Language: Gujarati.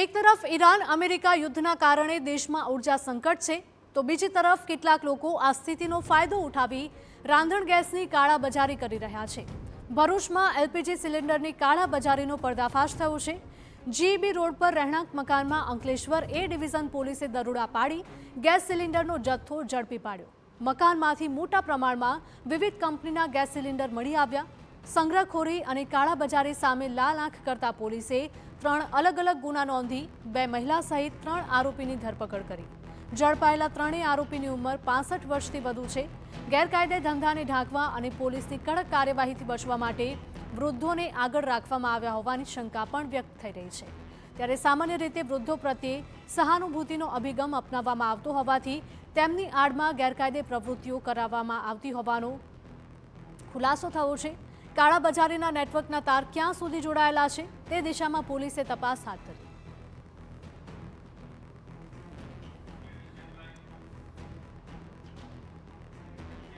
એક તરફ ઈરાન અમેરિકા યુદ્ધના કારણે દેશમાં ઉર્જા સંકટ છે, તો બીજી તરફ કેટલાક લોકો આ સ્થિતિનો ફાયદો ઉઠાવી રાંધણ ગેસની કાળાબજારી કરી રહ્યા છે। ભરૂચમાં એલપીજી સિલિન્ડરની કાળાબજારીનો પર્દાફાશ થયો છે। જીઈબી રોડ પર રહેણાંક મકાનમાં અંકલેશ્વર એ ડિવિઝન પોલીસે દરોડા પાડી ગેસ સિલિન્ડરનો જથ્થો ઝડપી પાડ્યો। મકાનમાંથી મોટા પ્રમાણમાં વિવિધ કંપનીના ગેસ સિલિન્ડર મળી આવ્યા। સંગ્રહખોરી અને કાળાબજારી સામે લાલ આંખ કરતા પોલીસે 3 અલગ અલગ ગુના નોંધી 2 મહિલા સહિત 3 આરોપીની ધરપકડ કરી। ઝડપાયેલા 3 આરોપીની ઉંમર 65 વર્ષથી વધુ છે। ગેરકાયદે ધંધાને ઢાંકવા અને પોલીસની કડક કાર્યવાહીથી બચવા માટે વૃદ્ધોને આગળ રાખવામાં આવ્યા હોવાની શંકા પણ વ્યક્ત થઈ રહી છે। ત્યારે સામાન્ય રીતે વૃદ્ધો પ્રત્યે સહાનુભૂતિનો અભિગમ અપનાવવામાં આવતો હોવાથી તેમની આડમાં ગેરકાયદે પ્રવૃત્તિઓ કરાવવામાં આવતી હોવાનો ખુલાસો થયો છે। કાળાબજારીના નેટવર્કના તાર ક્યાં સુધી જોડાયેલા છે તે દિશામાં પોલીસે તપાસ હાથ ધરી।